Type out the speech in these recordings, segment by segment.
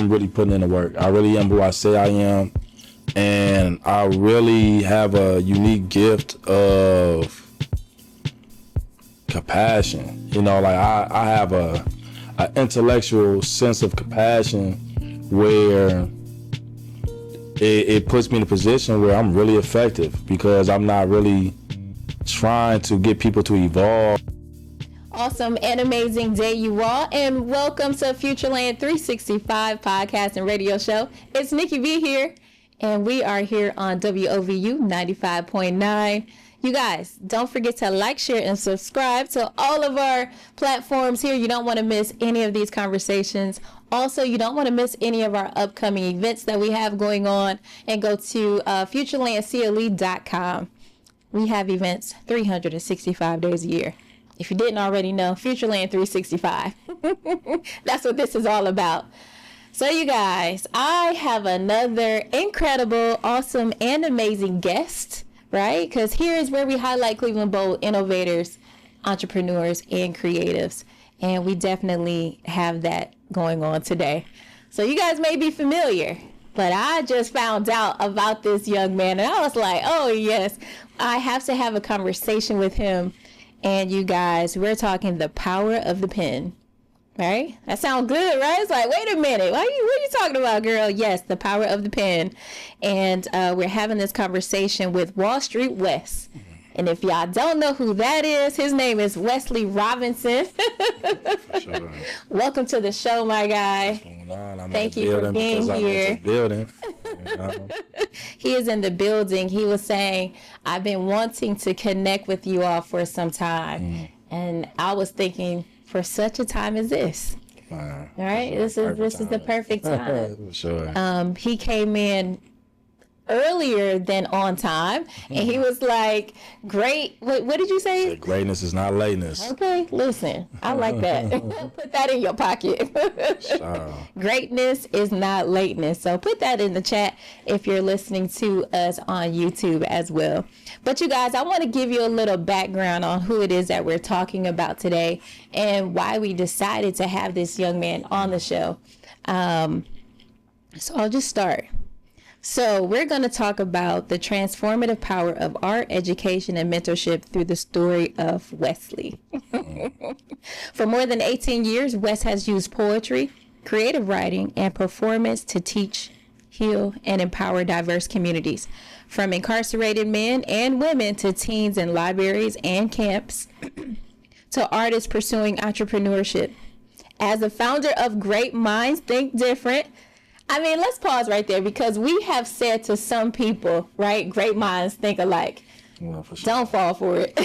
am really putting in the work. I really am who I say I am. And I really have a unique gift of compassion. You know, like I have an intellectual sense of compassion where it puts me in a position where I'm really effective because I'm not really trying to get people to evolve. Awesome and amazing day, you all, and welcome to Futureland365 podcast and radio show. It's Nikki B here, and we are here on WOVU 95.9. You guys, don't forget to like, share, and subscribe to all of our platforms here. You don't want to miss any of these conversations. Also, you don't want to miss any of our upcoming events that we have going on, and go to futurelandcle.com. We have events 365 days a year. If you didn't already know, Futureland 365. That's what this is all about. So you guys, I have another incredible, awesome, and amazing guest, right? Because here is where we highlight Cleveland Bold innovators, entrepreneurs, and creatives. And we definitely have that going on today. So you guys may be familiar, but I just found out about this young man, and I was like, oh yes, I have to have a conversation with him. And you guys, we're talking the power of the pen, right? That sounds good, right? It's like, wait a minute, what are you talking about, girl? Yes, the power of the pen. And we're having this conversation with Wallstreet Wes. And if y'all don't know who that is, his name is Wesley Robinson. Sure. Welcome to the show, my guy. Thank you for being here. He is in the building. He was saying, I've been wanting to connect with you all for some time. And I was thinking, for such a time as this. All right, this is the perfect time. Sure. He came in earlier than on time, and he was like, great, what did you say? Greatness is not lateness. Okay, listen, I like that. Put that in your pocket. Greatness is not lateness. So put that in the chat if you're listening to us on YouTube as well. But you guys, I want to give you a little background on who it is that we're talking about today and why we decided to have this young man on the show. So I'll just start. So we're going to talk about the transformative power of art, education, and mentorship through the story of Wesley. For more than 18 years, Wes has used poetry, creative writing, and performance to teach, heal, and empower diverse communities, from incarcerated men and women to teens in libraries and camps, to artists pursuing entrepreneurship. As the founder of Great Minds Think Different, I mean, let's pause right there, because we have said to some people, right, great minds think alike. Well, for sure. Don't fall for it. Yeah,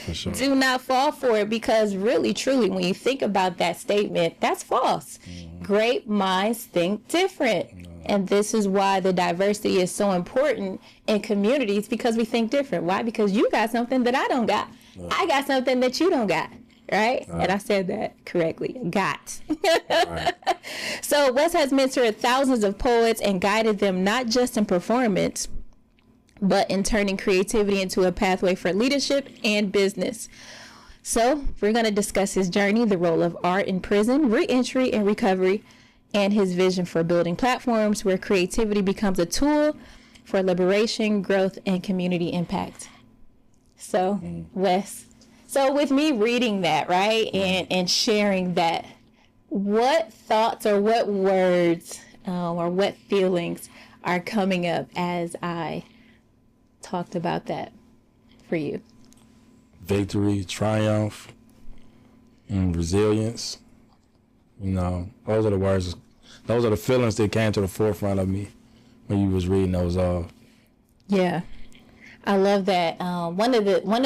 for sure. Do not fall for it, because really, truly, when you think about that statement, that's false. Mm-hmm. Great minds think different. No. And this is why the diversity is so important in communities, because we think different. Why? Because you got something that I don't got. No. I got something that you don't got. Right? And I said that correctly. Got. Right. So Wes has mentored thousands of poets and guided them not just in performance, but in turning creativity into a pathway for leadership and business. So we're going to discuss his journey, the role of art in prison, re-entry, and recovery, and his vision for building platforms where creativity becomes a tool for liberation, growth, and community impact. So, Wes. So with me reading that, right, and sharing that, what thoughts or what words or what feelings are coming up as I talked about that for you? Victory, triumph, and resilience. You know, those are the words, those are the feelings that came to the forefront of me when you was reading those off. Yeah. I love that. One of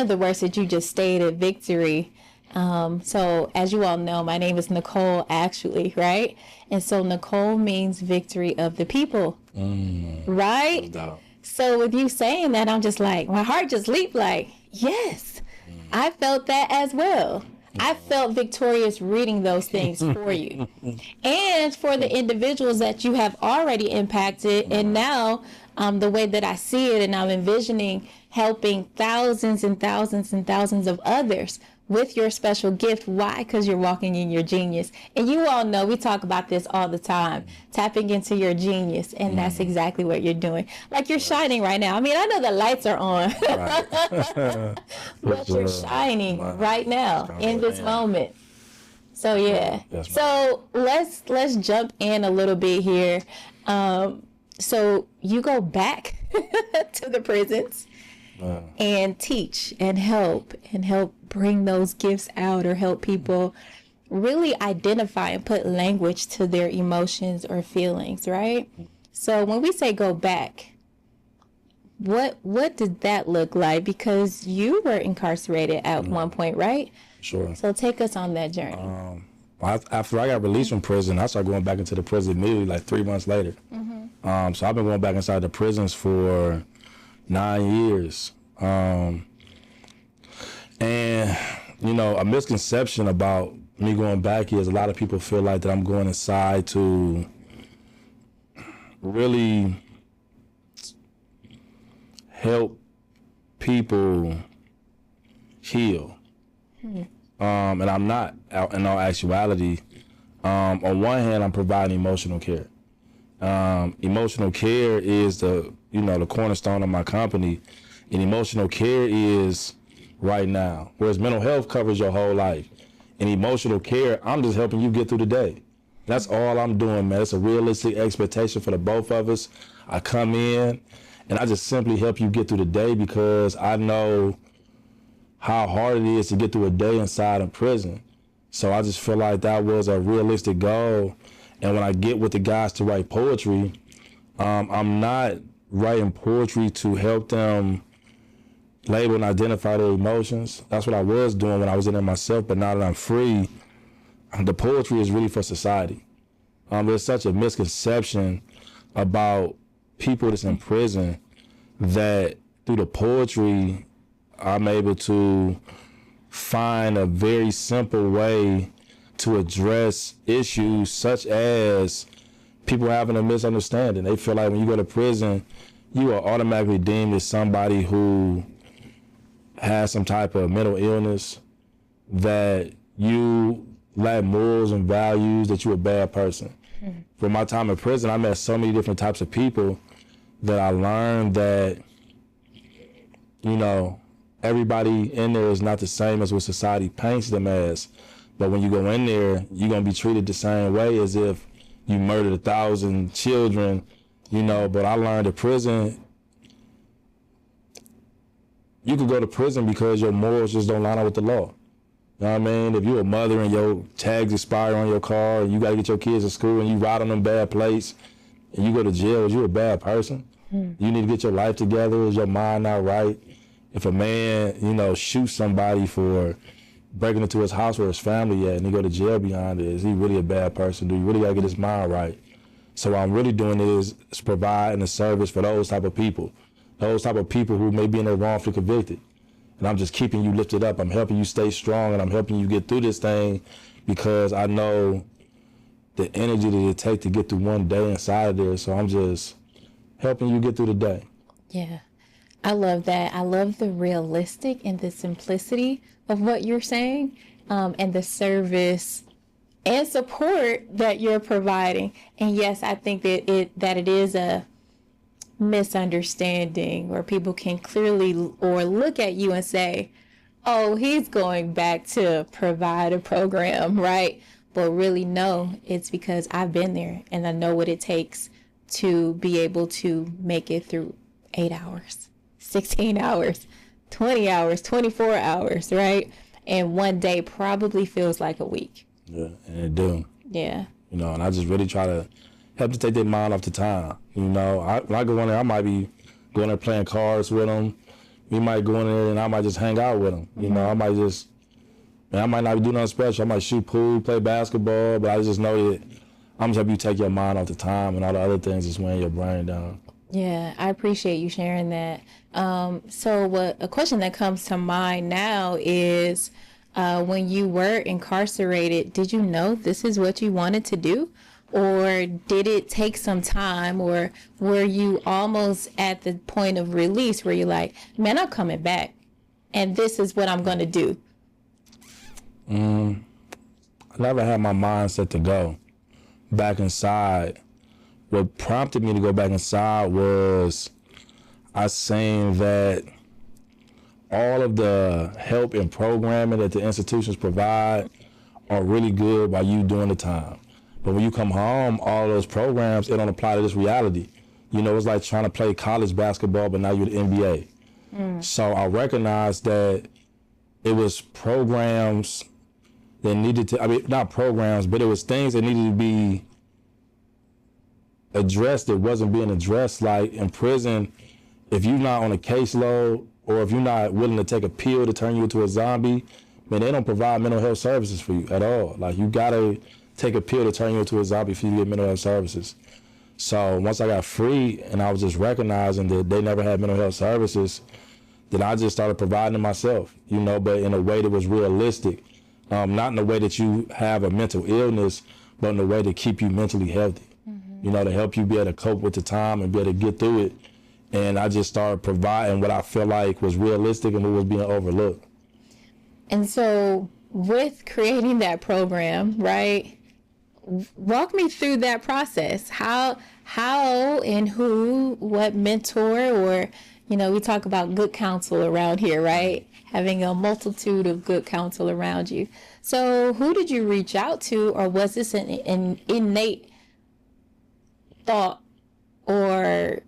the words that you just stated, victory. So as you all know, my name is Nicole, actually, right? And so Nicole means victory of the people, right? No doubt. So with you saying that, I'm just like, my heart just leaped like, yes, I felt that as well. I felt victorious reading those things for you and for the individuals that you have already impacted. And now the way that I see it, and I'm envisioning helping thousands and thousands and thousands of others with your special gift. Why? Because you're walking in your genius. And you all know we talk about this all the time, tapping into your genius. And that's exactly what you're doing. Like you're shining right now. I mean, I know the lights are on, but you're shining right now in this moment. So yeah. So let's jump in a little bit here. So you go back to the prisons and teach and help bring those gifts out, or help people really identify and put language to their emotions or feelings, right? So when we say go back, what did that look like? Because you were incarcerated at one point, right? Sure. So take us on that journey. After I got released from prison, I started going back into the prison immediately, like 3 months later. So I've been going back inside the prisons for 9 years. And, you know, a misconception about me going back is a lot of people feel like that I'm going inside to really help people heal. And I'm not, in all actuality. On one hand, I'm providing emotional care. Emotional care is the cornerstone of my company. And emotional care is right now. Whereas mental health covers your whole life. In emotional care, I'm just helping you get through the day. That's all I'm doing, man. It's a realistic expectation for the both of us. I come in and I just simply help you get through the day, because I know how hard it is to get through a day inside of prison. So I just feel like that was a realistic goal. And when I get with the guys to write poetry, I'm not writing poetry to help them label and identify their emotions. That's what I was doing when I was in there myself. But now that I'm free, the poetry is really for society. There's such a misconception about people that's in prison that through the poetry, I'm able to find a very simple way to address issues such as people having a misunderstanding. They feel like when you go to prison, you are automatically deemed as somebody who has some type of mental illness, that you lack morals and values, that you're a bad person. From my time in prison, I met so many different types of people that I learned that, you know, everybody in there is not the same as what society paints them as. But when you go in there, you're going to be treated the same way as if you murdered 1,000 children, you know. But I learned that prison, you could go to prison because your morals just don't line up with the law. You know what I mean? If you're a mother and your tags expire on your car and you got to get your kids to school and you ride on them bad plates and you go to jail, you're a bad person. You need to get your life together. Is your mind not right? If a man, you know, shoots somebody for breaking into his house where his family at and he go to jail behind it, is he really a bad person? Do you really got to get his mind right? So what I'm really doing is providing a service for those type of people who may be in there wrongfully convicted. And I'm just keeping you lifted up. I'm helping you stay strong, and I'm helping you get through this thing, because I know the energy that it takes to get through one day inside of there. So I'm just helping you get through the day. Yeah. I love that. I love the realistic and the simplicity of what you're saying, and the service and support that you're providing. And yes, I think that it is a misunderstanding where people can clearly or look at you and say, oh, he's going back to provide a program, right? But really, no, it's because I've been there and I know what it takes to be able to make it through 8 hours, 16 hours, 20 hours, 24 hours, right? And one day probably feels like a week. Yeah, and it do. Yeah. You know, and I just really try to help to take their mind off the time. You know, when I go in there, I might be going there playing cards with them. We might go in there and I might just hang out with them. You know, I might not be doing nothing special. I might shoot pool, play basketball, but I just know that I'm just helping you take your mind off the time and all the other things that's weighing your brain down. Yeah, I appreciate you sharing that. So a question that comes to mind now is, when you were incarcerated, did you know this is what you wanted to do? Or did it take some time, or were you almost at the point of release where you're like, man, I'm coming back and this is what I'm going to do? I never had my mindset to go back inside. What prompted me to go back inside was I seen that all of the help and programming that the institutions provide are really good while you doing the time. But when you come home, all those programs, it don't apply to this reality. You know, it's like trying to play college basketball, but now you're the NBA. So I recognized that it was programs that needed to, I mean, not programs, but it was things that needed to be addressed that wasn't being addressed. Like in prison, if you're not on a caseload or if you're not willing to take a pill to turn you into a zombie, man, they don't provide mental health services for you at all. Like you gotta take a pill to turn you into a zombie for you to get mental health services. So once I got free and I was just recognizing that they never had mental health services, then I just started providing it myself, you know, but in a way that was realistic. Not in a way that you have a mental illness, but in a way to keep you mentally healthy, you know, to help you be able to cope with the time and be able to get through it. And I just started providing what I feel like was realistic and what was being overlooked. And so with creating that program, right, walk me through that process. How and who, what mentor, or, you know, we talk about good counsel around here, right? Having a multitude of good counsel around you. So who did you reach out to, or was this an innate thought or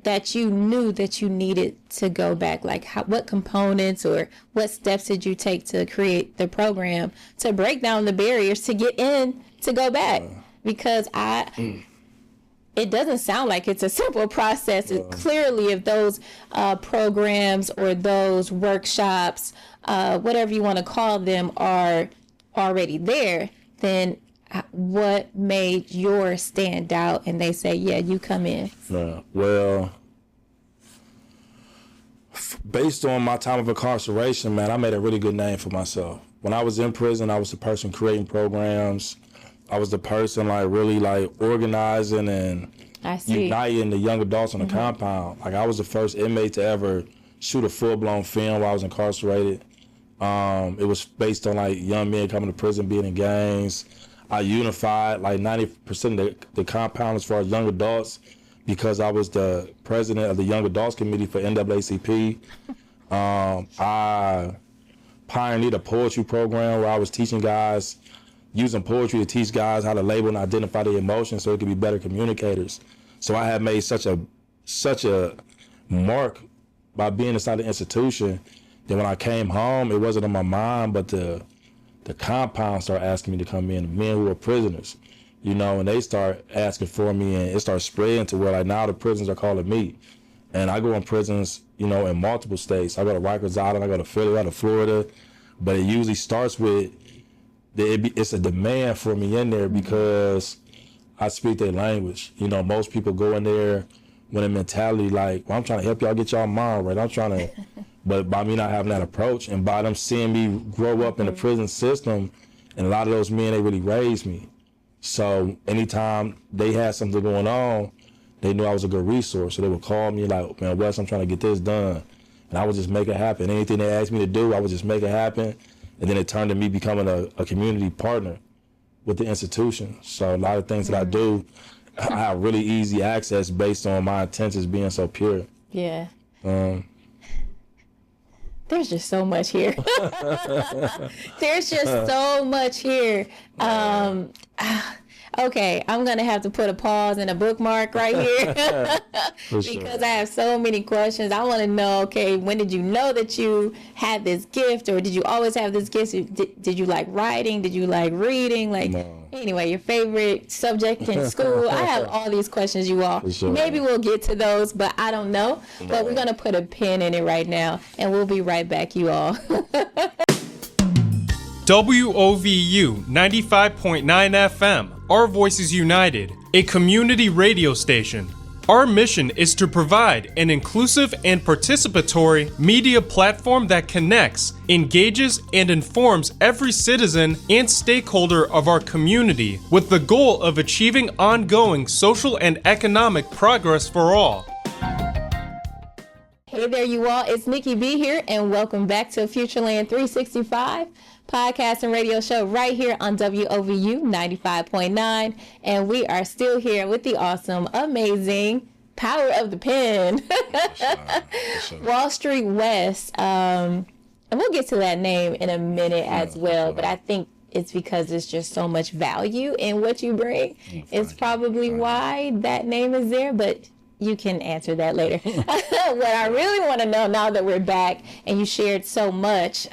that you knew that you needed to go back? Like what components or what steps did you take to create the program to break down the barriers to get in, to go back? Because it doesn't sound like it's a simple process. Clearly, if those programs or those workshops, whatever you want to call them, are already there, then what made yours stand out and they say, yeah, you come in? Well, based on my time of incarceration, man, I made a really good name for myself. When I was in prison, I was the person creating programs. I was the person like really like organizing and uniting the young adults on the compound. Like I was the first inmate to ever shoot a full-blown film while I was incarcerated. It was based on like young men coming to prison, being in gangs. I unified like 90% of the compound as far as young adults because I was the president of the Young Adults Committee for NAACP. I pioneered a poetry program where I was teaching guys, using poetry to teach guys how to label and identify their emotions so they could be better communicators. So I had made such a mark by being inside the institution that when I came home, it wasn't on my mind, but the compound started asking me to come in, the men who were prisoners, you know, and they start asking for me, and it started spreading to where like now the prisons are calling me. And I go in prisons, you know, in multiple states. I go to Rikers Island, I go to Philly, I go to Florida, but it usually starts with it's a demand for me in there because I speak their language. You know, most people go in there with a mentality like, well, I'm trying to help y'all get y'all mind right. I'm trying to, but by me not having that approach and by them seeing me grow up in the prison system, and a lot of those men, they really raised me. So anytime they had something going on, they knew I was a good resource. So they would call me like, man, Wes, I'm trying to get this done. And I would just make it happen. Anything they asked me to do, I would just make it happen. And then it turned to me becoming a community partner with the institution. So a lot of things that I do, I have really easy access based on my intentions being so pure. Yeah. There's just so much here. There's just so much here. Okay, I'm going to have to put a pause and a bookmark right here because I have so many questions. I want to know, okay, when did you know that you had this gift, or did you always have this gift? Did you like writing? Did you like reading? Like, anyway, your favorite subject in school? I have all these questions, you all. Sure. Maybe we'll get to those, but I don't know. But we're going to put a pin in it right now, and we'll be right back, you all. WOVU 95.9 FM, Our Voices United, a community radio station. Our mission is to provide an inclusive and participatory media platform that connects, engages, and informs every citizen and stakeholder of our community with the goal of achieving ongoing social and economic progress for all. Hey there, you all. It's Nikki B here, and welcome back to Futureland 365. podcast and radio show right here on WOVU 95.9. And we are still here with the awesome, amazing power of the pen, Wallstreet Wes. And we'll get to that name in a minute as well. But I think it's because there's just so much value in what you bring. It's probably why that name is there. But you can answer that later. What I really want to know now that we're back and you shared so much,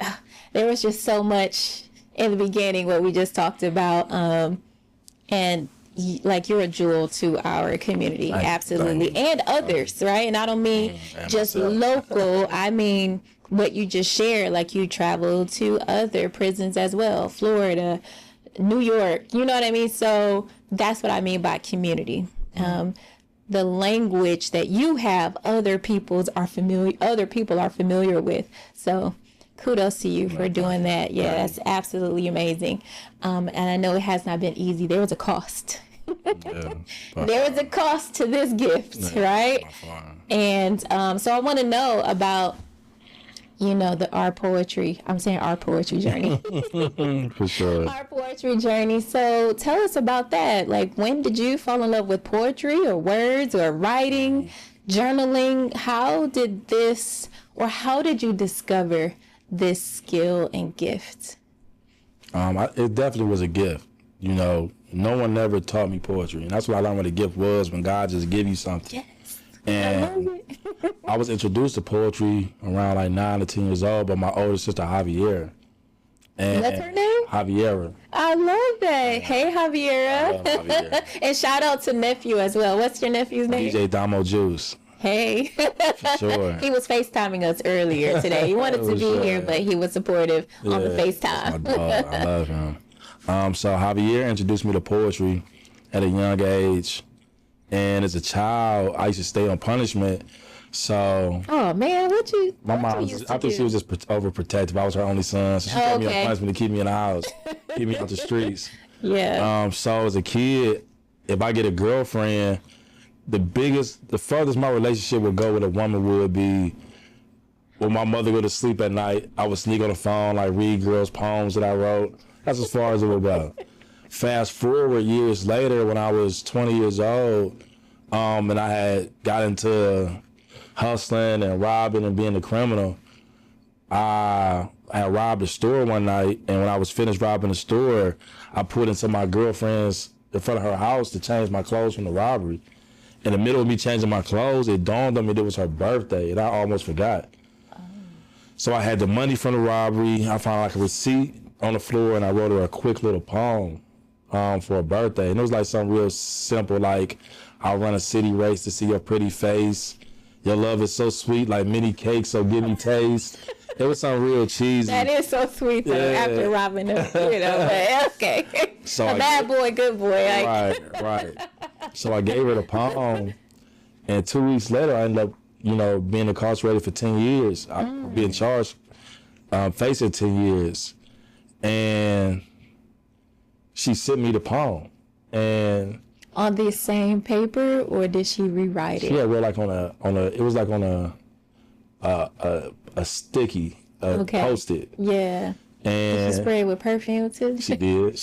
there was just so much in the beginning, what we just talked about. And like, you're a jewel to our community. Absolutely. And others, right? And I don't mean just local. I mean, what you just shared, like you traveled to other prisons as well, Florida, New York, you know what I mean? So that's what I mean by community. The language that you have, other people are familiar with. So kudos to you for doing that. Yeah, that's absolutely amazing. And I know it has not been easy. There was a cost. There was a cost to this gift, right? And so I want to know about, our poetry. I'm saying our poetry journey. For sure. Our poetry journey. So tell us about that. Like, when did you fall in love with poetry or words or writing, journaling? How did you discover this skill and gift? It definitely was a gift. No one ever taught me poetry. And that's what I learned what a gift was, when God just give you something. Yes. And I was introduced to poetry around like 9 or 10 years old by my older sister, Javiera. And what's her name? Javiera. I love that. Hey, Javiera. And shout out to nephew as well. What's your nephew's name? DJ Damo Juice. Hey. For sure. He was FaceTiming us earlier today. He wanted to be here, but he was supportive on the FaceTime. My dog. I love him. So Javier introduced me to poetry at a young age. And as a child, I used to stay on punishment. So, oh man, my mom, I think she was just overprotective. I was her only son, so she put me on punishment to keep me in the house, keep me out the streets. Yeah. So as a kid, if I get a girlfriend, the furthest my relationship would go with a woman would be when my mother go to sleep at night. I would sneak on the phone, like read girls' poems that I wrote. That's as far as it would go. Fast forward years later, when I was 20 years old, and I had got into hustling and robbing and being a criminal, I had robbed a store one night, and when I was finished robbing the store, I put into my girlfriend's in front of her house to change my clothes from the robbery. In the middle of me changing my clothes, it dawned on me that it was her birthday, and I almost forgot. So I had the money from the robbery. I found like a receipt on the floor, and I wrote her a quick little poem for a birthday. And it was like something real simple, like, I'll run a city race to see your pretty face. Your love is so sweet, like mini cakes, so give me taste. It was something real cheesy. That is so sweet, though, after robbing them, but okay. So bad boy, good boy. Right. So I gave her the poem, and 2 weeks later, I ended up, being incarcerated for 10 years. Being charged, facing 10 years. And she sent me the poem, and on the same paper, or did she rewrite it? Yeah, well, like it was like on a sticky, Post-it. Yeah. And did she spray it with perfume too? She did.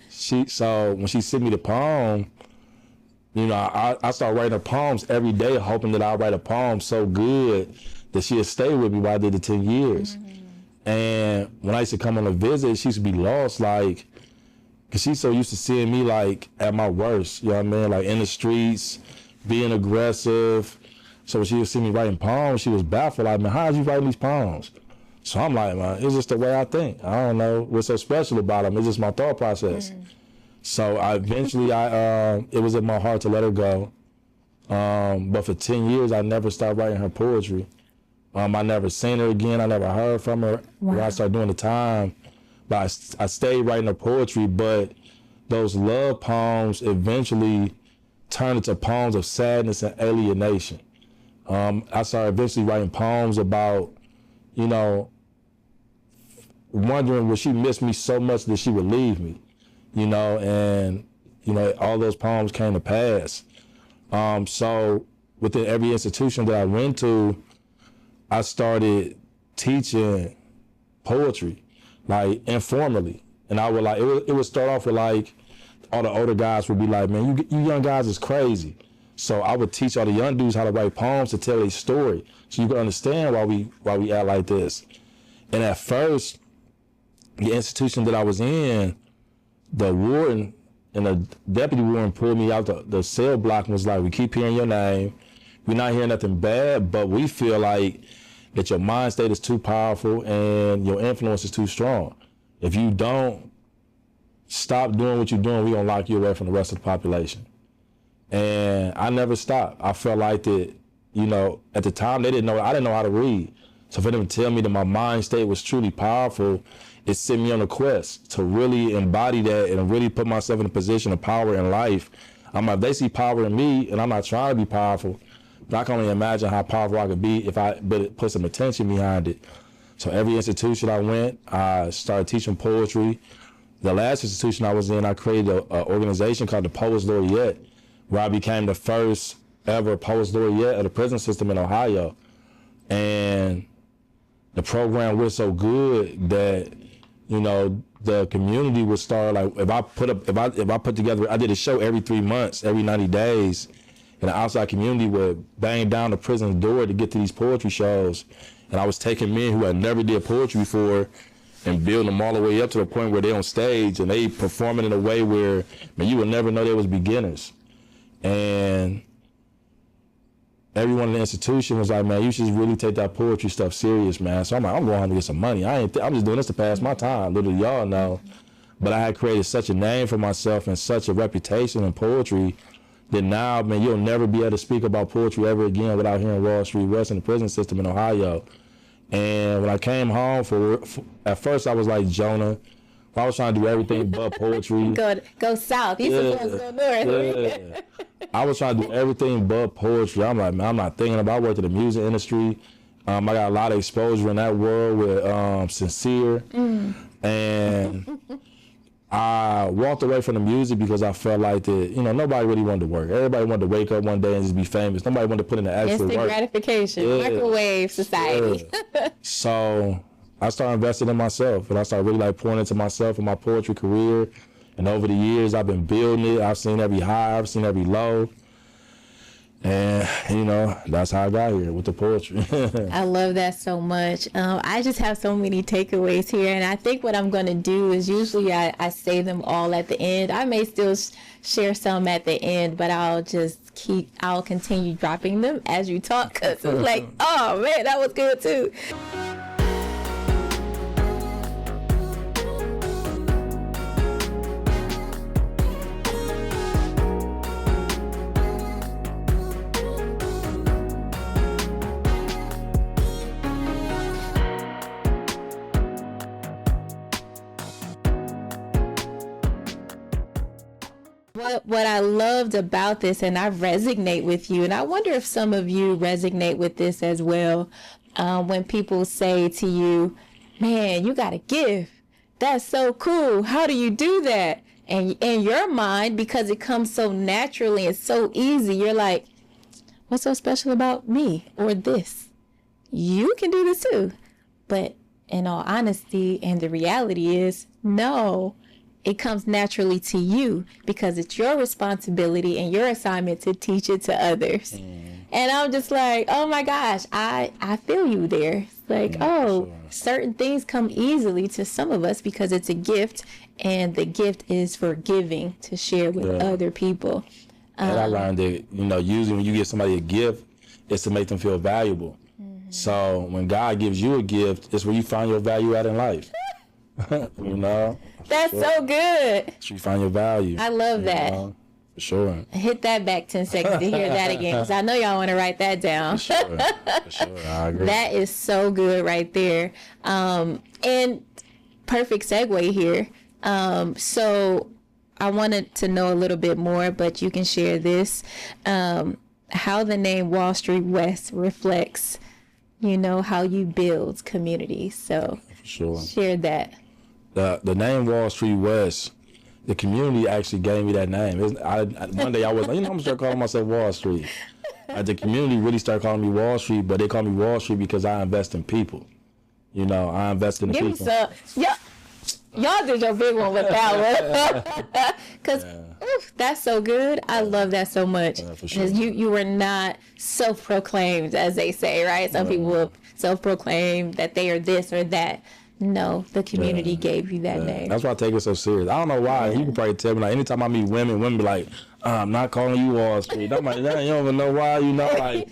So when she sent me the poem, I started writing her poems every day, hoping that I'd write a poem so good that she'd stay with me while I did the 10 years. And when I used to come on a visit, she used to be lost, like, because she's so used to seeing me, like, at my worst, you know what I mean? Like, in the streets, being aggressive. So when she would see me writing poems, she was baffled, like, man, how are you writing these poems? So I'm like, man, it's just the way I think. I don't know what's so special about them. It's just my thought process. So eventually, it was in my heart to let her go. But for 10 years, I never stopped writing her poetry. I never seen her again. I never heard from her. When I started doing the time. But I stayed writing her poetry, but those love poems eventually turned into poems of sadness and alienation. I started eventually writing poems about, wondering would she miss me so much that she would leave me, and, all those poems came to pass. So within every institution that I went to, I started teaching poetry, like informally. And I would like, it would start off with like, all the older guys would be like, man, you young guys is crazy. So I would teach all the young dudes how to write poems to tell a story, so you can understand why we act like this. And at first, the institution that I was in, the warden and the deputy warden pulled me out the cell block and was like, we keep hearing your name. We're not hearing nothing bad, but we feel like that your mind state is too powerful and your influence is too strong. If you don't stop doing what you're doing, we're gonna lock you away from the rest of the population. And I never stopped. I felt like that, you know, at the time I didn't know how to read. So for them to tell me that my mind state was truly powerful, it sent me on a quest to really embody that and really put myself in a position of power in life. I'm like, if they see power in me, and I'm not trying to be powerful, but I can only imagine how powerful I could be if I put some attention behind it. So every institution I went, I started teaching poetry. The last institution I was in, I created an organization called the Poets Laureate, where I became the first ever Poets Laureate of the prison system in Ohio. And the program was so good that, you know, the community would start, like, if I put together, I did a show every 3 months, every 90 days, and the outside community would bang down the prison's door to get to these poetry shows. And I was taking men who had never did poetry before and building them all the way up to the point where they're on stage and they performing in a way where, man, you would never know they was beginners. And everyone in the institution was like, man, you should really take that poetry stuff serious, man. So I'm like, I'm going home to get some money. I'm just doing this to pass my time. Little y'all know. But I had created such a name for myself and such a reputation in poetry that now, man, you'll never be able to speak about poetry ever again without hearing Wallstreet Wes in the prison system in Ohio. And when I came home, at first I was like Jonah. I was trying to do everything but poetry. Go south. You're supposed to go north. Yeah. I was trying to do everything but poetry. I'm like, man, I'm not thinking about working in the music industry. I got a lot of exposure in that world with Sincere. And I walked away from the music because I felt like that, you know, nobody really wanted to work. Everybody wanted to wake up one day and just be famous. Nobody wanted to put in the extra Instant work. gratification, microwave society. Yeah. So I started investing in myself, and I started really like pouring into myself and my poetry career. And over the years, I've been building it. I've seen every high, I've seen every low. And, you know, that's how I got here with the poetry. I love that so much. I just have so many takeaways here. And I think what I'm going to do is usually I say them all at the end. I may still share some at the end, but I'll continue dropping them as you talk, because it's like, oh, man, that was good, too. What I loved about this, and I resonate with you, and I wonder if some of you resonate with this as well, when people say to you, man, you got a gift. That's so cool. How do you do that? And in your mind, because it comes so naturally and so easy, you're like, what's so special about me or this? You can do this too. But in all honesty, and the reality is, no. It comes naturally to you because it's your responsibility and your assignment to teach it to others. And I'm just like, oh my gosh, I feel you there. It's like, sure. Certain things come easily to some of us because it's a gift, and the gift is for giving, to share with other people. And I learned that, you know, usually when you give somebody a gift, it's to make them feel valuable. So when God gives you a gift, it's where you find your value at in life. You know? That's so good. So you find your value. I love that. For sure. Hit that back 10 seconds to hear that again, because I know y'all want to write that down. For sure. I agree. That is so good right there. And perfect segue here. So I wanted to know a little bit more, but you can share this. How the name Wallstreet Wes reflects, you know, how you build communities. So for sure. Share that. The name Wallstreet Wes, the community actually gave me that name. One day I was like, you know, I'm going to start calling myself Wall Street. The community really started calling me Wall Street, but they call me Wall Street because I invest in people. You know, I invest in the people. Give me some. Y'all did your big one with that one. Because that's so good. I love that so much. For sure. You were not self-proclaimed, as they say, right? Some people will self-proclaim that they are this or that. No, the community gave you that name. That's why I take it so serious. I don't know why. You can probably tell me, like, anytime I meet women be like, I'm not calling you Wallstreet. I'm like, you don't even know why, you know, like.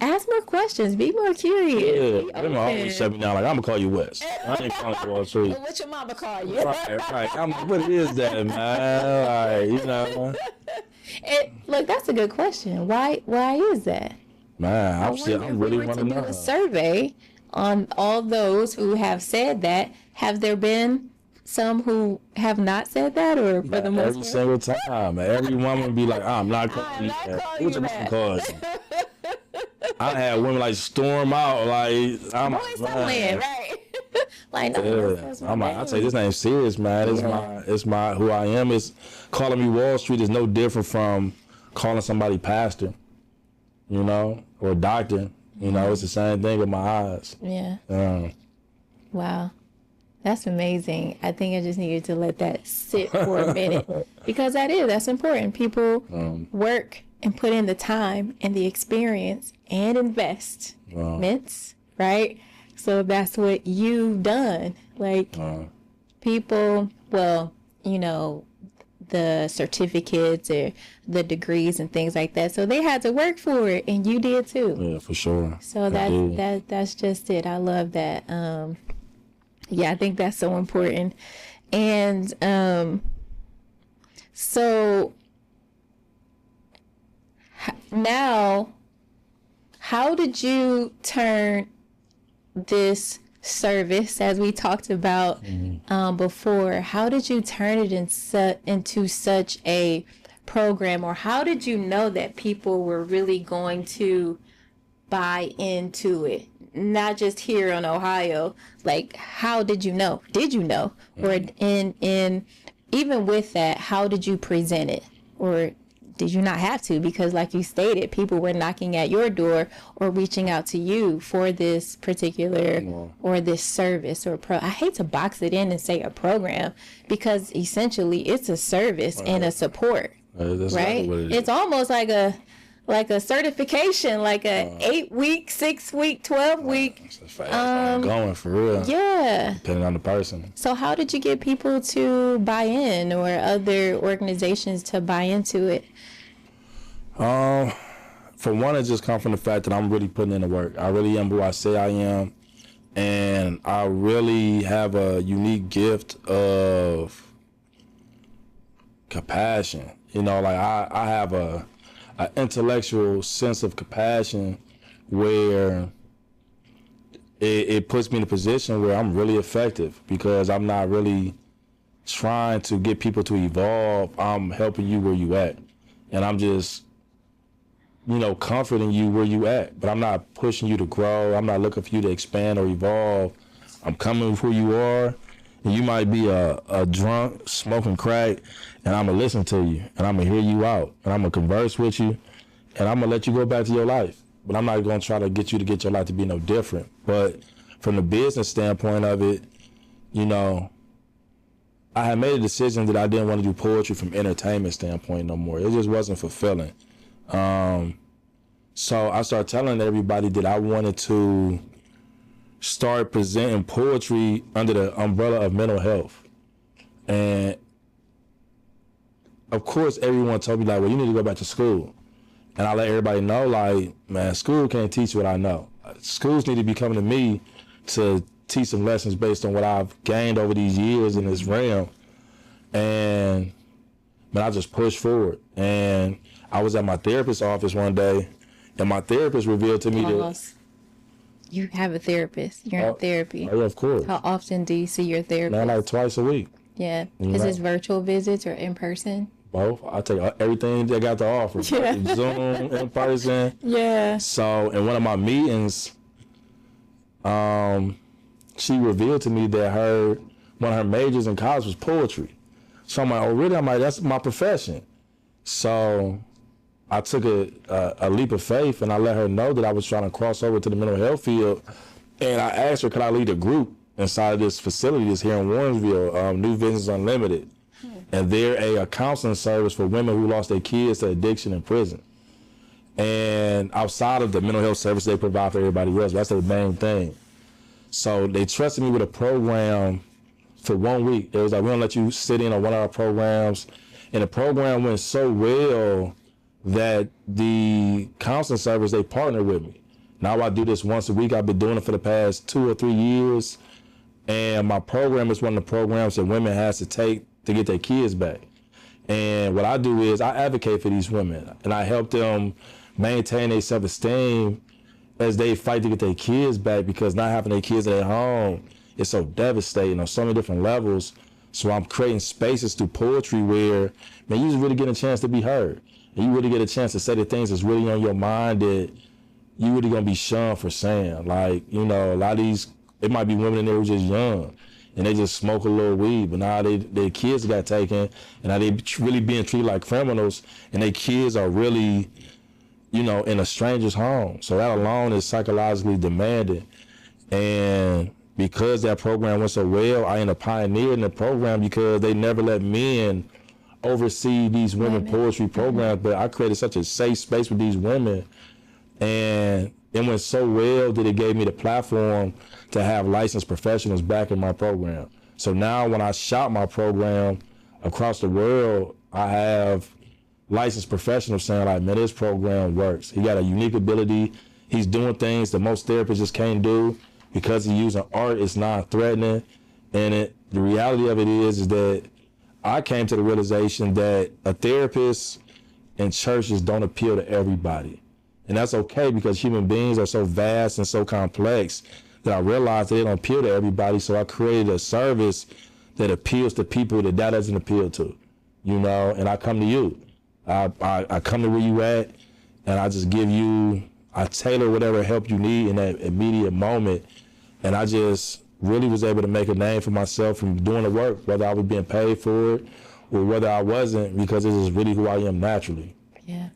Ask more questions. Be more curious. Yeah, them always shut me down. Like, I'm gonna call you Wes. I ain't calling you Wallstreet. What your mama call you? Right. I'm like, what is that, man? Like, you know. Look, that's a good question. Why is that? Man, I'm really want to know. Do a survey on all those who have said that. Have there been some who have not said that, or for the most every part? single time, man. Every woman be like, I'm not calling you that. What's your mama call you? I had women like storm out, like, I'm Boy, stop playing, right? Like, no, I'm like, I take this name serious, man. It's my who I am. It's calling me Wallstreet is no different from calling somebody pastor, you know, or doctor. You know, it's the same thing in my eyes. Yeah. Wow. That's amazing. I think I just needed to let that sit for a minute because that's important. People work and put in the time and the experience and investments, right? So that's what you've done. Like people, well, you know, the certificates or the degrees and things like that. So they had to work for it, and you did too. Yeah, for sure. So that's just it. I love that. Yeah, I think that's so important. And so now, how did you turn this service, as we talked about before, how did you turn it into such a program, or how did you know that people were really going to buy into it? Not just here in Ohio. Like, how did you know? Did you know? Or in even with that, how did you present it? Or did you not have to? Because like you stated, people were knocking at your door or reaching out to you for this particular or this service or I hate to box it in and say a program, because essentially it's a service and a support, right? It's almost like a certification, like a 8-week, 6-week, 12-week. Going for real. Yeah. Depending on the person. So how did you get people to buy in, or other organizations to buy into it? For one, it just comes from the fact that I'm really putting in the work. I really am who I say I am. And I really have a unique gift of compassion. You know, like I have an intellectual sense of compassion where it puts me in a position where I'm really effective, because I'm not really trying to get people to evolve. I'm helping you where you at. And I'm just, you know, comforting you where you at. But I'm not pushing you to grow. I'm not looking for you to expand or evolve. I'm coming with who you are. And you might be a drunk, smoking crack, and I'm going to listen to you, and I'm going to hear you out, and I'm going to converse with you, and I'm going to let you go back to your life. But I'm not going to try to get you to get your life to be no different. But from the business standpoint of it, you know, I had made a decision that I didn't want to do poetry from entertainment standpoint no more. It just wasn't fulfilling. So I started telling everybody that I wanted to start presenting poetry under the umbrella of mental health. And of course, everyone told me, like, well, you need to go back to school. And I let everybody know, like, man, school can't teach what I know. Schools need to be coming to me to teach some lessons based on what I've gained over these years in this realm. And man, I just pushed forward. And I was at my therapist's office one day, and my therapist revealed to me that you have a therapist. You're in therapy. Oh, yeah, of course. How often do you see your therapist? Man, like twice a week. Yeah. Is this virtual visits or in person? Both. I take everything they got to offer. Yeah. Zoom, in person. Yeah. So in one of my meetings, she revealed to me that one of her majors in college was poetry. So I'm like, oh really? I'm like, that's my profession. So I took a leap of faith, and I let her know that I was trying to cross over to the mental health field. And I asked her, could I lead a group inside of this facility that's here in Warrensville, New Visions Unlimited. And they're a counseling service for women who lost their kids to addiction in prison. And outside of the mental health service they provide for everybody else, that's the main thing. So they trusted me with a program for 1 week. It was like, we're gonna let you sit in on one of our programs. And the program went so well that the counseling service, they partnered with me. Now I do this once a week. I've been doing it for the past 2 or 3 years. And my program is one of the programs that women has to take to get their kids back. And what I do is I advocate for these women and I help them maintain their self-esteem as they fight to get their kids back, because not having their kids at home is so devastating on so many different levels. So I'm creating spaces through poetry where, man, you just really get a chance to be heard. And you really get a chance to say the things that's really on your mind that you really gonna be shunned for saying. Like, you know, a lot of these, it might be women in there who just young and they just smoke a little weed, but now their kids got taken and now they really being treated like criminals, and their kids are really, you know, in a stranger's home. So that alone is psychologically demanding. And because that program went so well, I ended up pioneering the program because they never let men oversee these women poetry programs, but I created such a safe space with these women, and it went so well that it gave me the platform to have licensed professionals back in my program. So now when I shop my program across the world, I have licensed professionals saying like, man, this program works. He got a unique ability. He's doing things that most therapists just can't do because he's using art. It's non-threatening. And the reality of it is that I came to the realization that a therapist and churches don't appeal to everybody. And that's okay, because human beings are so vast and so complex that I realized they don't appeal to everybody. So I created a service that appeals to people that doesn't appeal to, you know, and I come to you. I come to where you at, and I just give you, I tailor whatever help you need in that immediate moment. And I just really was able to make a name for myself from doing the work, whether I was being paid for it or whether I wasn't, because this is really who I am naturally. Yeah.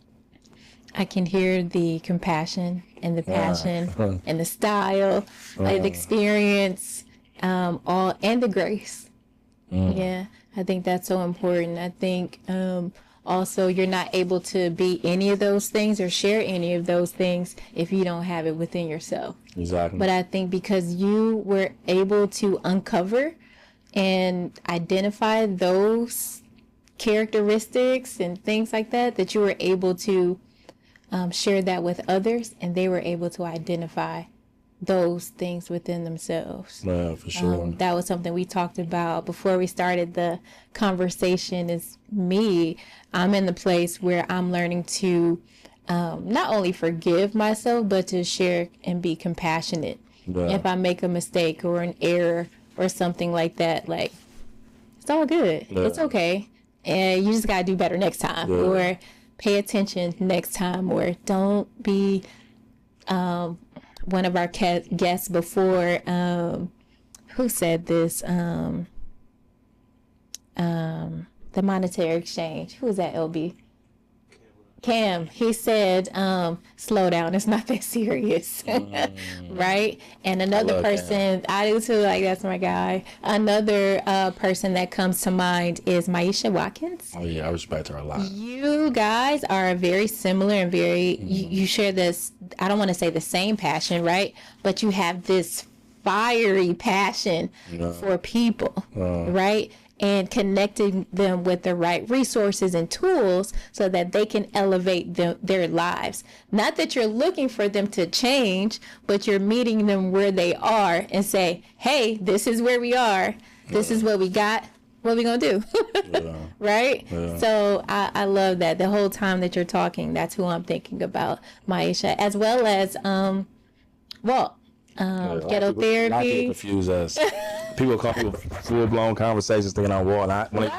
I can hear the compassion and the passion and the style, the experience, all, and the grace. Yeah, I think that's so important. I think also you're not able to be any of those things or share any of those things if you don't have it within yourself. Exactly. But I think because you were able to uncover and identify those characteristics and things like that, that you were able to share that with others, and they were able to identify those things within themselves. Yeah, for sure. That was something we talked about before we started the conversation. Is I'm in the place where I'm learning to not only forgive myself, but to share and be compassionate. Yeah. If I make a mistake or an error or something like that, like, it's all good. Yeah. It's okay. And you just got to do better next time. Yeah. Or pay attention next time, or don't be one of our guests before, who said this, the monetary exchange. Who was that, LB? Cam. He said, slow down, it's not that serious. Right? And another person, Cam. I do too, like, that's my guy. Another person that comes to mind is Maisha Watkins. Oh yeah, I respect her a lot. You guys are very similar and very, you share this, I don't want to say the same passion, right? But you have this fiery passion for people, right? And connecting them with the right resources and tools so that they can elevate their lives. Not that you're looking for them to change, but you're meeting them where they are and say, hey, this is where we are. This is what we got. What are we going to do? Right? Yeah. So I love that. The whole time that you're talking, that's who I'm thinking about, Maisha, as well as, ghetto therapy. I get confused as people call me full-blown conversations thinking I'm Walt. I'm like,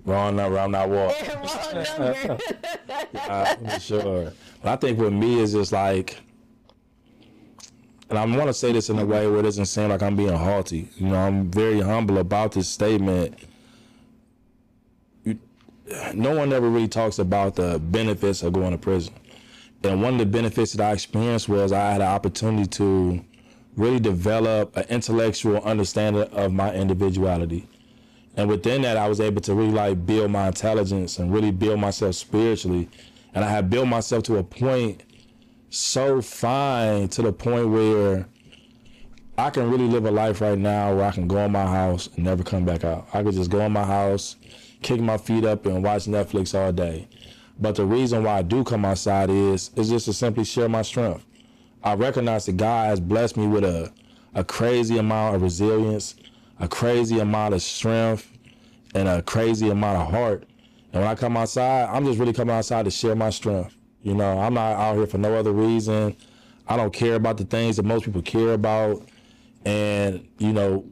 wrong number, I'm not Walt. For sure. But I think with me is just like, and I want to say this in a way where it doesn't seem like I'm being haughty. You know, I'm very humble about this statement. No one ever really talks about the benefits of going to prison. And one of the benefits that I experienced was I had an opportunity to really develop an intellectual understanding of my individuality. And within that, I was able to really like build my intelligence and really build myself spiritually. And I have built myself to a point so fine, to the point where I can really live a life right now where I can go in my house and never come back out. I could just go in my house, kick my feet up and watch Netflix all day. But the reason why I do come outside is just to simply share my strength. I recognize that God has blessed me with a crazy amount of resilience, a crazy amount of strength, and a crazy amount of heart. And when I come outside, I'm just really coming outside to share my strength. You know, I'm not out here for no other reason. I don't care about the things that most people care about. And, you know,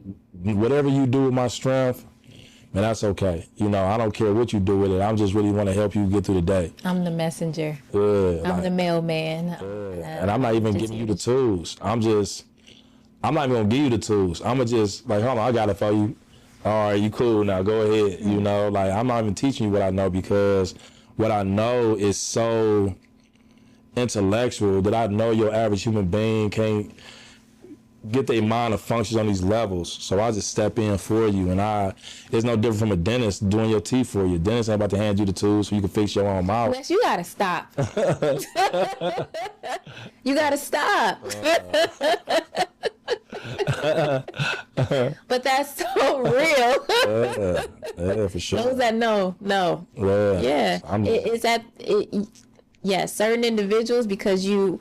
whatever you do with my strength, man, that's okay. You know, I don't care what you do with it. I just really want to help you get through the day. I'm the messenger. Yeah, I'm the mailman. And I'm not even giving you the tools. I'm not even going to give you the tools. I'm going to just, like, hold on, I got it for you. All right, you cool now, go ahead. You know, like, I'm not even teaching you what I know, because what I know is so intellectual that I know your average human being can't get their mind to functions on these levels. So I just step in for you, and it's no different from a dentist doing your teeth for you. Dentist ain't about to hand you the tools so you can fix your own mouth. Wes, you gotta stop. You gotta stop. But that's so real. Yeah, for sure. Those that know. Yeah. Yes, certain individuals, because you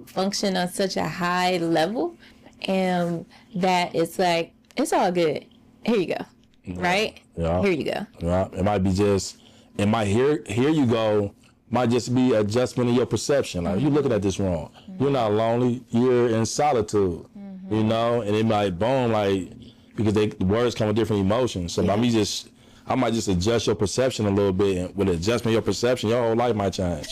function on such a high level, and that it's like, it's all good. Here you go. Yeah. Right? Yeah. Here you go. Yeah. It might be just, here you go, might just be adjustment in your perception. Like, you looking at this wrong. Mm-hmm. You're not lonely, you're in solitude. Mm-hmm. You know, and it might boom, like, because the words come with different emotions. So I might just adjust your perception a little bit, and with adjustment your perception, your whole life might change.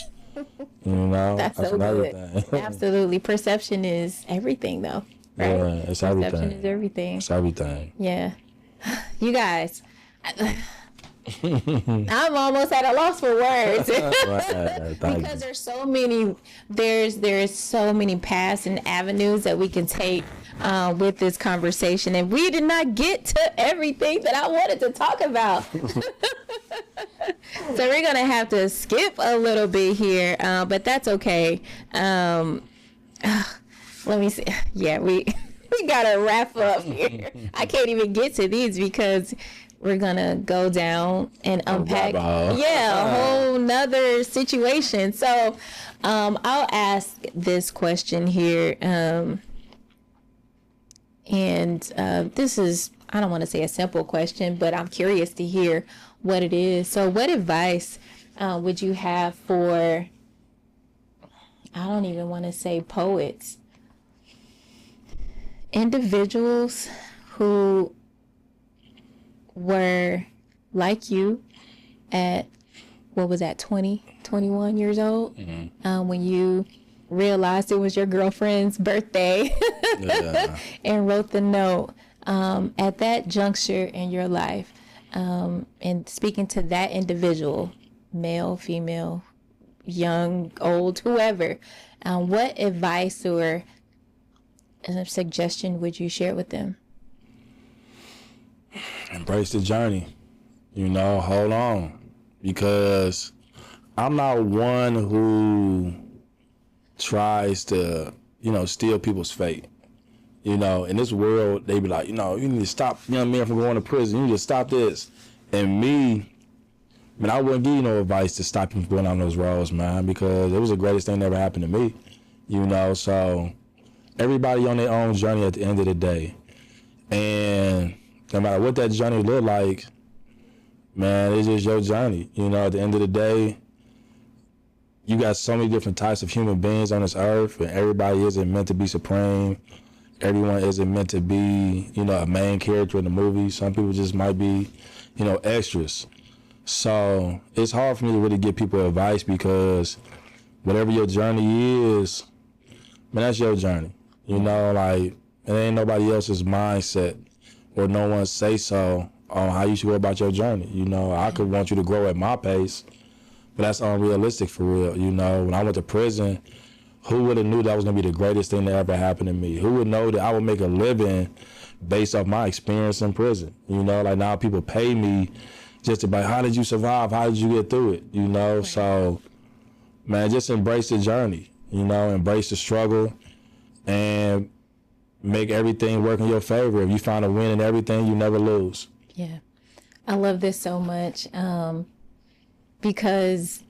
You know, that's so good. Absolutely, perception is everything, though. Right? Yeah, it's everything. Perception is everything. It's everything. Yeah, you guys. I'm almost at a loss for words. Because there's so many paths and avenues that we can take with this conversation, and we did not get to everything that I wanted to talk about. So we're gonna have to skip a little bit here, but that's okay. Let me see. Yeah, we gotta wrap up here. I can't even get to these because we're gonna go down and unpack a whole nother situation. So I'll ask this question here, and this is, I don't want to say a simple question, but I'm curious to hear what it is. So what advice would you have for, I don't even want to say poets, individuals who were like you at, 21 years old, when you realized it was your girlfriend's birthday and wrote the note, at that juncture in your life, and speaking to that individual, male, female, young, old, whoever, what advice or suggestion would you share with them? Embrace the journey. You know, hold on. Because I'm not one who tries to, steal people's fate. In this world, they be like, you need to stop young men from going to prison. You need to stop this. And me, man, I wouldn't give you no advice to stop you from going down those roads, man, because it was the greatest thing that ever happened to me. So everybody on their own journey at the end of the day. And no matter what that journey look like, man, it's just your journey. At the end of the day, you got so many different types of human beings on this earth, and everybody isn't meant to be supreme. Everyone isn't meant to be, a main character in the movie. Some people just might be, extras. So it's hard for me to really give people advice, because whatever your journey is, man, that's your journey. It ain't nobody else's mindset or no one say so on how you should go about your journey. I could want you to grow at my pace, but that's unrealistic for real. When I went to prison, who would have knew that was going to be the greatest thing that ever happened to me? Who would know that I would make a living based off my experience in prison? You know, like now people pay me just to be like, how did you survive? How did you get through it? You know, right. So, man, just embrace the journey, you know, embrace the struggle and make everything work in your favor. If you find a win in everything, you never lose. Yeah. I love this so much because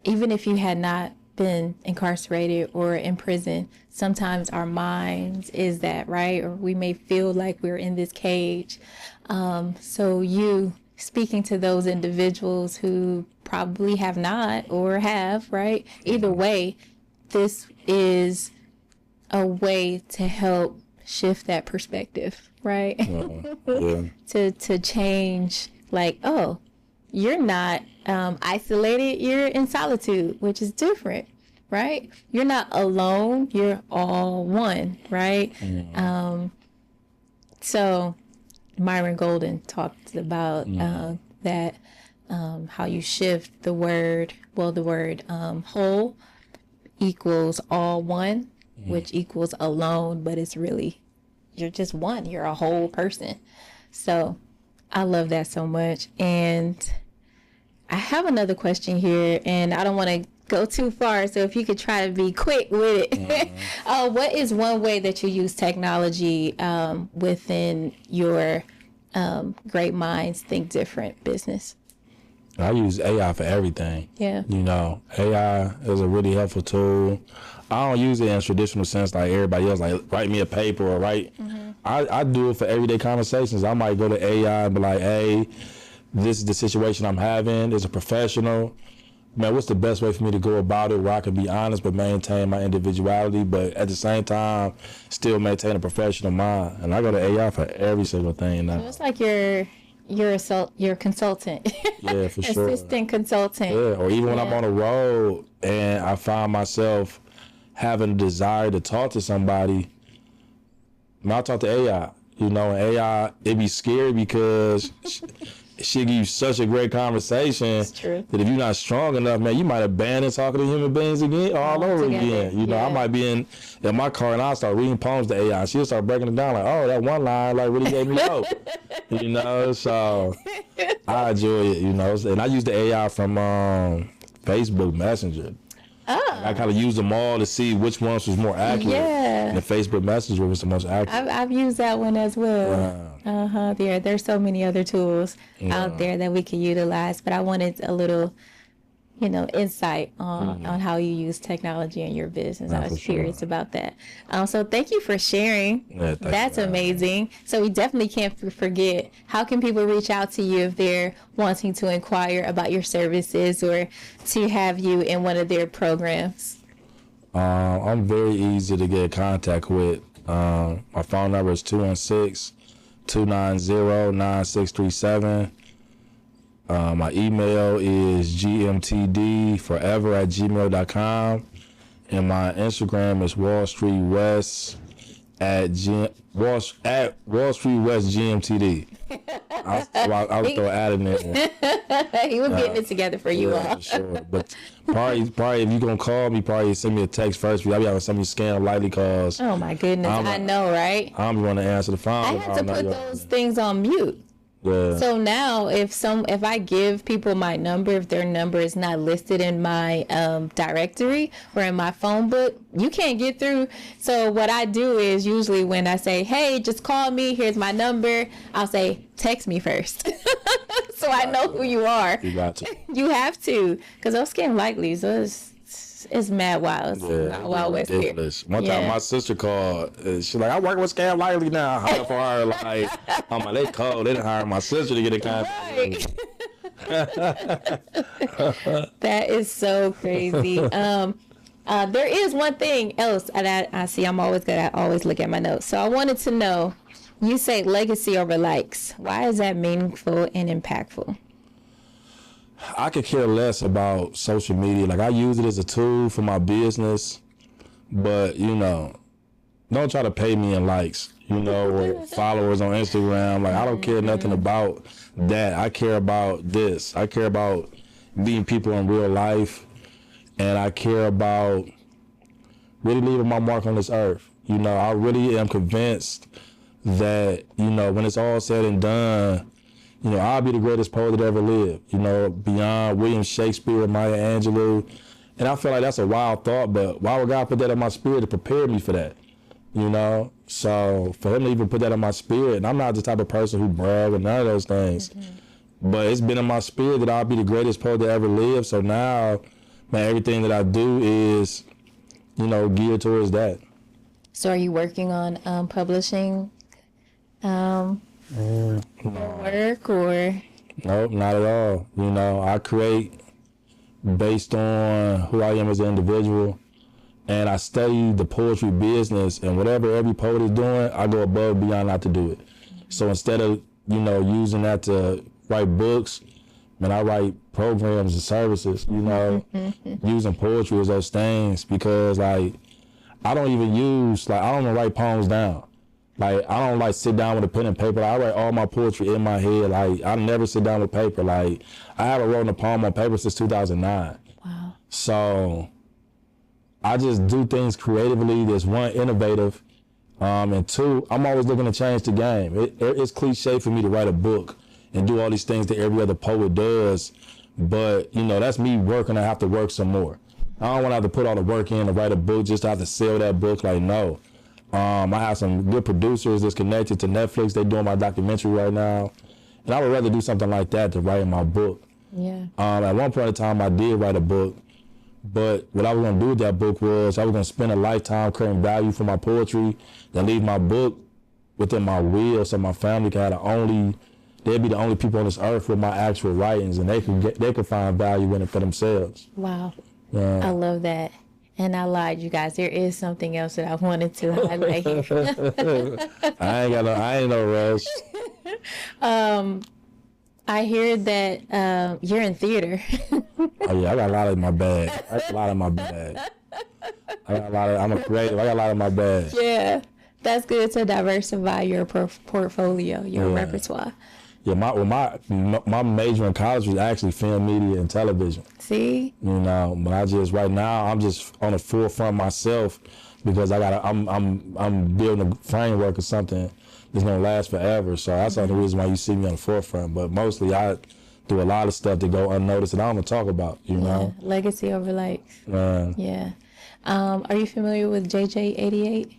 even if you had not been incarcerated or in prison, sometimes our minds is that, right? Or we may feel like we're in this cage. So you speaking to those individuals who probably have not or have, right? Either way, this is a way to help shift that perspective, right? Yeah. to change, like, oh, you're not isolated, you're in solitude, which is different, right? You're not alone, you're all one, right? So Myron Golden talked about that, how you shift the word whole equals all one, which equals alone, but it's really, you're just one, you're a whole person. So I love that so much. And I have another question here, and I don't want to go too far, so if you could try to be quick with it. What is one way that you use technology within your Great Minds Think Different business? I use AI for everything. Yeah. You know, AI is a really helpful tool. I don't use it in a traditional sense like everybody else, like write me a paper or write. I do it for everyday conversations. I might go to AI and be like, hey, this is the situation I'm having. As a professional, man, what's the best way for me to go about it where I can be honest but maintain my individuality, but at the same time still maintain a professional mind? And I go to AI for every single thing now. So it's like your consultant. Yeah, for sure. Assistant consultant. Yeah, or even when I'm on the road and I find myself having a desire to talk to somebody, I talk to AI. You know, and AI, it be scary because she give you such a great conversation. It's true. That if you're not strong enough, man, you might abandon talking to human beings again, all over again. You know, I might be in my car and I'll start reading poems to AI. She'll start breaking it down like, oh, that one line like really gave me hope. You know, so I enjoy it, you know. And I use the AI from Facebook Messenger. Oh. I kind of used them all to see which ones was more accurate. Yeah. And the Facebook Messenger was the most accurate. I've used that one as well. Wow. There's so many other tools out there that we can utilize, but I wanted a little, insight on how you use technology in your business. I was curious about that. So thank you for sharing. Yeah, that's amazing. So we definitely can't forget, how can people reach out to you if they're wanting to inquire about your services or to have you in one of their programs? I'm very easy to get in contact with. My phone number is 216-290-9637. My email is gmtdforever@gmail.com, and my Instagram is Wallstreet Wes at Wallstreet Wes GMTD. I'll throw ad in there. He was getting it together for you all. For sure. But probably if you're gonna call me, probably send me a text first. I'll be having somebody scam lightly calls. Oh my goodness, I know, right? I'm the one to answer the phone. I had to put those things on mute. Yeah. So now if I give people my number, if their number is not listed in my directory or in my phone book, you can't get through. So what I do is usually when I say, hey, just call me, here's my number, I'll say, text me first. So I know who you are. You got to. You have to, because those scam likely, so it's mad wild. It's Wild West here. One time my sister called. She's like, I work with Scam Lightly now. I hired for her. Like, I'm like, they called. They didn't hire my sister to get a contact. Right. That is so crazy. There is one thing else that I see. I always look at my notes. So I wanted to know, you say legacy over likes. Why is that meaningful and impactful? I could care less about social media. Like, I use it as a tool for my business, but, don't try to pay me in likes, or followers on Instagram. Like, I don't care nothing about that. I care about this. I care about meeting people in real life, and I care about really leaving my mark on this earth. You know, I really am convinced that, you know, when it's all said and done, you know, I'll be the greatest poet that ever lived, you know, beyond William Shakespeare, Maya Angelou. And I feel like that's a wild thought, but why would God put that in my spirit to prepare me for that? You know? So for him to even put that in my spirit, and I'm not the type of person who brag or none of those things, but it's been in my spirit that I'll be the greatest poet that ever lived. So now, man, everything that I do is, you know, geared towards that. So are you working on publishing work or? Nope, not at all. You know, I create based on who I am as an individual, and I study the poetry business, and whatever every poet is doing, I go above and beyond not to do it. So instead of, you know, using that to write books, man, I write programs and services, you know, using poetry as those things, because like I don't even write poems down. Like, I don't like sit down with a pen and paper. I write all my poetry in my head. Like, I never sit down with paper. Like, I haven't written a poem on paper since 2009. Wow. So I just do things creatively. There's one, innovative, and two, I'm always looking to change the game. It's cliche for me to write a book and do all these things that every other poet does, but, you know, that's me working. I have to work some more. I don't want to have to put all the work in to write a book just to have to sell that book. Like, no. I have some good producers that's connected to Netflix. They're doing my documentary right now. And I would rather do something like that than writing my book. Yeah. At one point in time, I did write a book. But what I was going to do with that book was I was going to spend a lifetime creating value for my poetry and leave my book within my will so my family could have they'd be the only people on this earth with my actual writings, and they could find value in it for themselves. Wow. Yeah. I love that. And I lied, you guys. There is something else that I wanted to highlight here. I ain't no rush. I hear that you're in theater. Oh yeah, I got a lot in my bag. I'm a creative. I got a lot in my bag. Yeah, that's good to diversify your portfolio, your repertoire. Yeah, my major in college was actually film, media, and television. See? You know, but right now I'm just on the forefront myself because I'm building a framework of something that's gonna last forever. So that's the only reason why you see me on the forefront. But mostly I do a lot of stuff that go unnoticed that I don't even talk about. You know, legacy over likes. Yeah. Are you familiar with JJ88?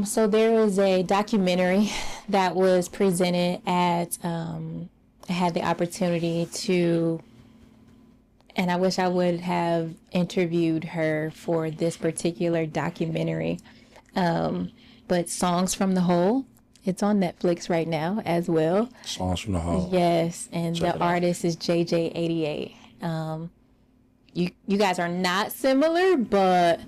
So there was a documentary that was presented at, I had the opportunity to, and I wish I would have interviewed her for this particular documentary, but Songs from the Hole, it's on Netflix right now as well. Songs from the Hole. Yes, and the artist is JJ88. You guys are not similar, but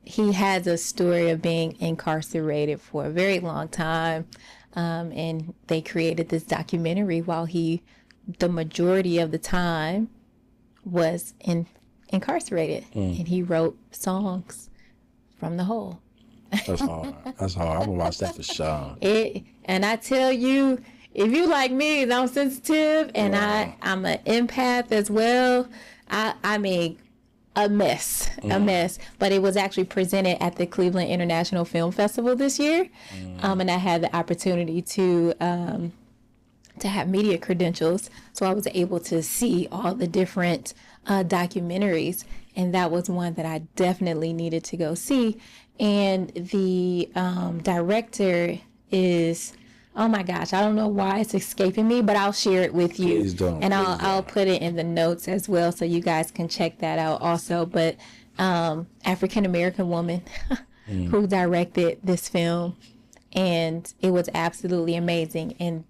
he has a story of being incarcerated for a very long time, and they created this documentary while he, the majority of the time, was incarcerated, and he wrote songs from the hole. That's hard. I'm gonna watch that for sure. And I tell you, if you like me, I'm sensitive, and I'm an empath as well. I mean, a mess. But it was actually presented at the Cleveland International Film Festival this year, and I had the opportunity to have media credentials, so I was able to see all the different documentaries, and that was one that I definitely needed to go see. And the director is, oh my gosh, I don't know why it's escaping me, but I'll share it with you. Please don't. And I'll put it in the notes as well, so you guys can check that out also. But African American woman who directed this film, and it was absolutely amazing. And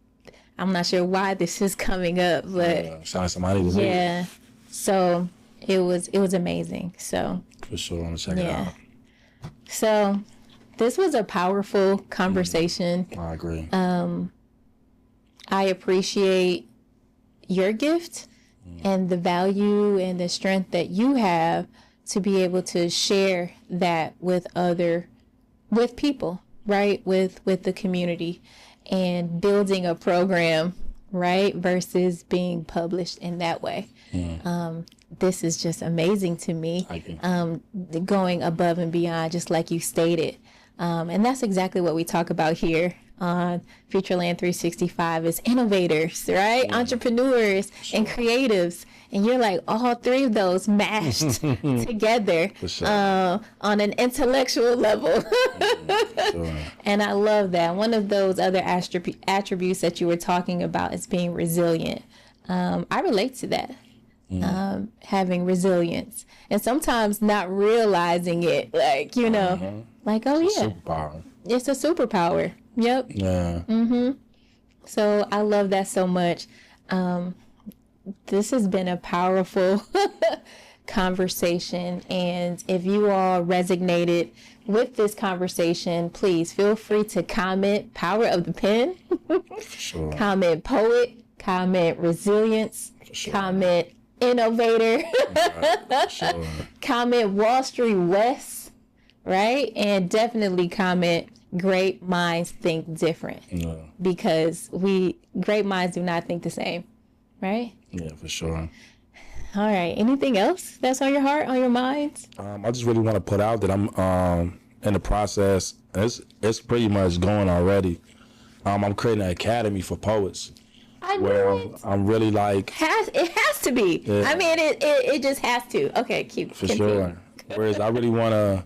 I'm not sure why this is coming up, but somebody to yeah. So it was amazing. So for sure, I'm gonna check it out. So this was a powerful conversation. I agree. I appreciate your gift and the value and the strength that you have to be able to share that with people, right? With the community, and building a program, right? Versus being published in that way. this is just amazing to me. Going above and beyond, just like you stated. And that's exactly what we talk about here on Futureland365 is innovators, right? Yeah. Entrepreneurs and creatives. And you're like all three of those mashed together on an intellectual level. And I love that. One of those other attributes that you were talking about is being resilient. I relate to that. Having resilience. And sometimes not realizing it. Like, you know, like, oh yeah. Superpower. It's a superpower. Yep. Yeah. So I love that so much. This has been a powerful conversation, and if you all resonated with this conversation, please feel free to comment power of the pen, Sure. comment poet, comment resilience, Sure. comment innovator, Sure. comment Wallstreet Wes, right? And definitely comment great minds think different, because great minds do not think the same, right? Yeah, for sure. All right. Anything else that's on your heart, on your mind? I just really want to put out that I'm in the process. It's pretty much going already. I'm creating an academy for poets. I know where it. I'm really like. It has to be. Yeah. I mean, it just has to. Okay, keep. For continue. sure. Whereas I really want to,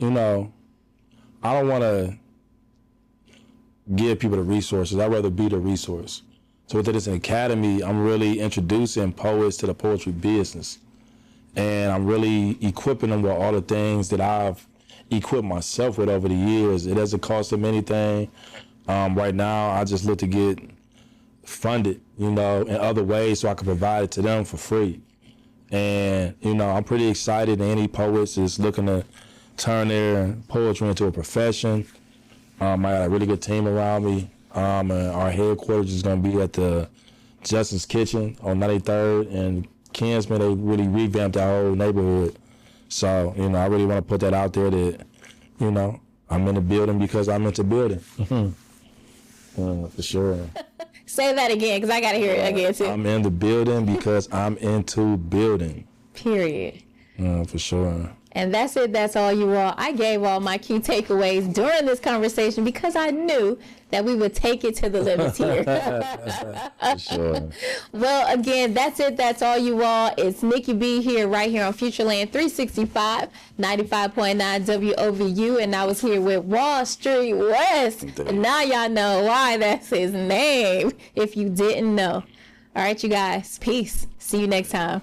I don't want to give people the resources. I'd rather be the resource. So with this academy, I'm really introducing poets to the poetry business. And I'm really equipping them with all the things that I've equipped myself with over the years. It doesn't cost them anything. Right now, I just look to get funded, in other ways so I can provide it to them for free. And, I'm pretty excited that any poets is looking to turn their poetry into a profession. I got a really good team around me. And our headquarters is going to be at the Justice Kitchen on 93rd and Kinsman. They really revamped our whole neighborhood. So, I really want to put that out there that, I'm in the building because I'm into building. For sure. Say that again, because I got to hear it again, too. I'm in the building because I'm into building. Period. For sure. And that's it. That's all, you all. I gave all my key takeaways during this conversation because I knew that we would take it to the limits here. For sure. Well, again, that's it. That's all, you all. It's Nikki B here, right here on Futureland365, 95.9 WOVU. And I was here with Wallstreet Wes. And now y'all know why that's his name, if you didn't know. All right, you guys. Peace. See you next time.